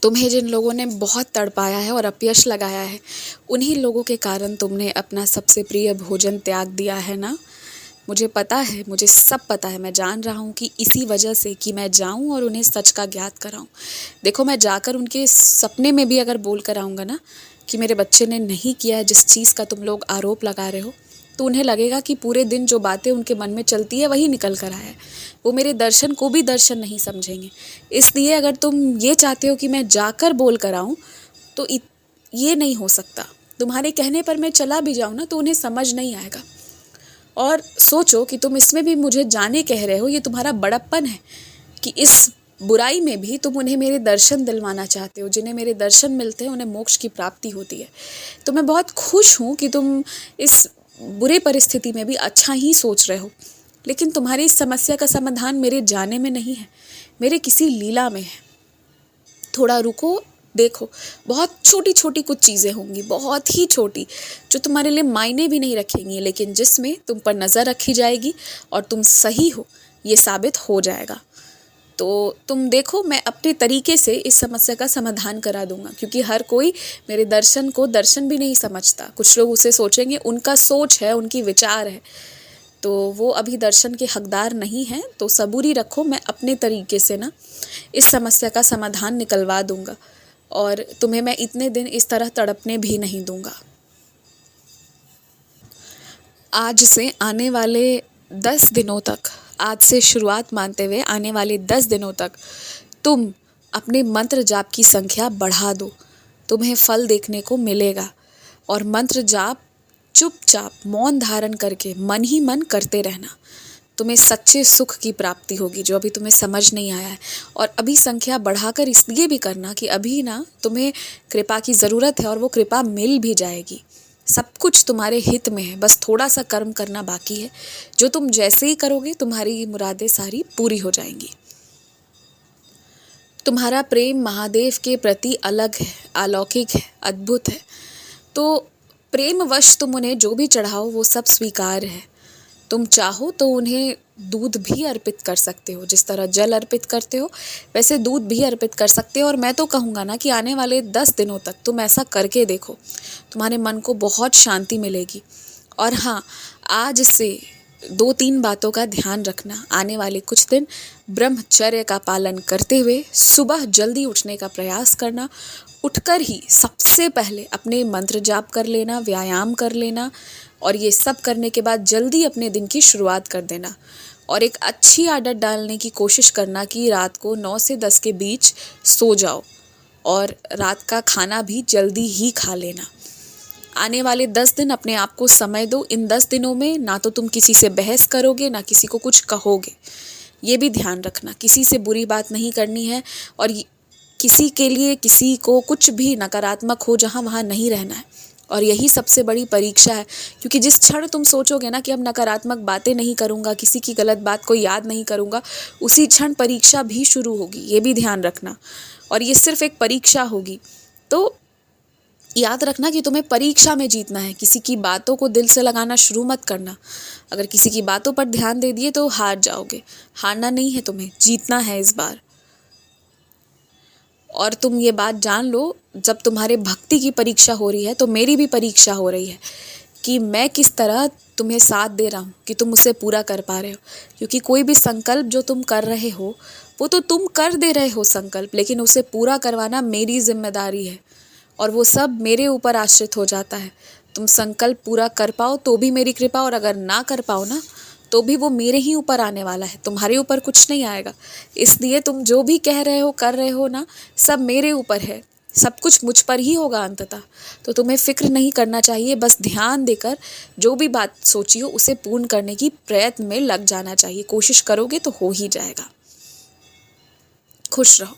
तुम्हें जिन लोगों ने बहुत तड़पाया है और अपयश लगाया है, उन्हीं लोगों के कारण तुमने अपना सबसे प्रिय भोजन त्याग दिया है ना। मुझे पता है, मुझे सब पता है, मैं जान रहा हूँ कि इसी वजह से कि मैं जाऊँ और उन्हें सच का ज्ञात कराऊँ। देखो, मैं जाकर उनके सपने में भी अगर बोल कर आऊँगा ना कि मेरे बच्चे ने नहीं किया है जिस चीज़ का तुम लोग आरोप लगा रहे हो, तो उन्हें लगेगा कि पूरे दिन जो बातें उनके मन में चलती है वही निकल कर आया है। वो मेरे दर्शन को भी दर्शन नहीं समझेंगे। इसलिए अगर तुम ये चाहते हो कि मैं जाकर बोल कर आऊँ, तो ये नहीं हो सकता। तुम्हारे कहने पर मैं चला भी जाऊँ ना तो उन्हें समझ नहीं आएगा। और सोचो कि तुम इसमें भी मुझे जाने कह रहे हो, ये तुम्हारा बड़प्पन है कि इस बुराई में भी तुम उन्हें मेरे दर्शन दिलवाना चाहते हो। जिन्हें मेरे दर्शन मिलते हैं उन्हें मोक्ष की प्राप्ति होती है। तो मैं बहुत खुश हूँ कि तुम इस बुरे परिस्थिति में भी अच्छा ही सोच रहे हो। लेकिन तुम्हारी इस समस्या का समाधान मेरे जाने में नहीं है, मेरे किसी लीला में है। थोड़ा रुको, देखो, बहुत छोटी छोटी कुछ चीज़ें होंगी, बहुत ही छोटी, जो तुम्हारे लिए मायने भी नहीं रखेंगी, लेकिन जिसमें तुम पर नज़र रखी जाएगी और तुम सही हो ये साबित हो जाएगा। तो तुम देखो, मैं अपने तरीके से इस समस्या का समाधान करा दूंगा, क्योंकि हर कोई मेरे दर्शन को दर्शन भी नहीं समझता। कुछ लोग उसे सोचेंगे, उनका सोच है, उनकी विचार है, तो वो अभी दर्शन के हकदार नहीं हैं। तो सबूरी रखो, मैं अपने तरीके से ना इस समस्या का समाधान निकलवा दूंगा और तुम्हें मैं इतने दिन इस तरह तड़पने भी नहीं दूंगा। आज से आने वाले 10 दिनों तक, आज से शुरुआत मानते हुए आने वाले 10 दिनों तक तुम अपने मंत्र जाप की संख्या बढ़ा दो। तुम्हें फल देखने को मिलेगा। और मंत्र जाप चुपचाप मौन धारण करके मन ही मन करते रहना। तुम्हें सच्चे सुख की प्राप्ति होगी, जो अभी तुम्हें समझ नहीं आया है। और अभी संख्या बढ़ाकर इसलिए भी करना कि अभी ना तुम्हें कृपा की ज़रूरत है और वो कृपा मिल भी जाएगी। सब कुछ तुम्हारे हित में है, बस थोड़ा सा कर्म करना बाकी है, जो तुम जैसे ही करोगे तुम्हारी मुरादें सारी पूरी हो जाएंगी। तुम्हारा प्रेम महादेव के प्रति अलग है, अलौकिक है, अद्भुत है। तो प्रेमवश तुम उन्हें जो भी चढ़ाओ वो सब स्वीकार है। तुम चाहो तो उन्हें दूध भी अर्पित कर सकते हो, जिस तरह जल अर्पित करते हो वैसे दूध भी अर्पित कर सकते हो। और मैं तो कहूँगा ना कि आने वाले 10 दिनों तक तुम ऐसा करके देखो, तुम्हारे मन को बहुत शांति मिलेगी। और हाँ, आज से 2-3 बातों का ध्यान रखना। आने वाले कुछ दिन ब्रह्मचर्य का पालन करते हुए सुबह जल्दी उठने का प्रयास करना। उठकर ही सबसे पहले अपने मंत्र जाप कर लेना, व्यायाम कर लेना, और ये सब करने के बाद जल्दी अपने दिन की शुरुआत कर देना। और एक अच्छी आदत डालने की कोशिश करना कि रात को 9 से 10 के बीच सो जाओ और रात का खाना भी जल्दी ही खा लेना। आने वाले 10 दिन अपने आप को समय दो। इन 10 दिनों में ना तो तुम किसी से बहस करोगे, ना किसी को कुछ कहोगे। ये भी ध्यान रखना, किसी से बुरी बात नहीं करनी है और किसी के लिए किसी को कुछ भी नकारात्मक हो जहाँ वहाँ नहीं रहना है। और यही सबसे बड़ी परीक्षा है, क्योंकि जिस क्षण तुम सोचोगे ना कि अब नकारात्मक बातें नहीं करूँगा, किसी की गलत बात को याद नहीं करूँगा, उसी क्षण परीक्षा भी शुरू होगी। ये भी ध्यान रखना। और ये सिर्फ एक परीक्षा होगी, तो याद रखना कि तुम्हें परीक्षा में जीतना है। किसी की बातों को दिल से लगाना शुरू मत करना। अगर किसी की बातों पर ध्यान दे दिए तो हार जाओगे। हारना नहीं है, तुम्हें जीतना है इस बार। और तुम ये बात जान लो, जब तुम्हारे भक्ति की परीक्षा हो रही है तो मेरी भी परीक्षा हो रही है कि मैं किस तरह तुम्हें साथ दे रहा हूँ कि तुम उसे पूरा कर पा रहे हो। क्योंकि कोई भी संकल्प जो तुम कर रहे हो वो तो तुम कर दे रहे हो संकल्प, लेकिन उसे पूरा करवाना मेरी जिम्मेदारी है और वो सब मेरे ऊपर आश्रित हो जाता है। तुम संकल्प पूरा कर पाओ तो भी मेरी कृपा, और अगर ना कर पाओ ना तो भी वो मेरे ही ऊपर आने वाला है, तुम्हारे ऊपर कुछ नहीं आएगा। इसलिए तुम जो भी कह रहे हो, कर रहे हो ना, सब मेरे ऊपर है, सब कुछ मुझ पर ही होगा अंततः। तो तुम्हें फिक्र नहीं करना चाहिए, बस ध्यान देकर जो भी बात सोची हो उसे पूर्ण करने की प्रयत्न में लग जाना चाहिए। कोशिश करोगे तो हो ही जाएगा। खुश रहो।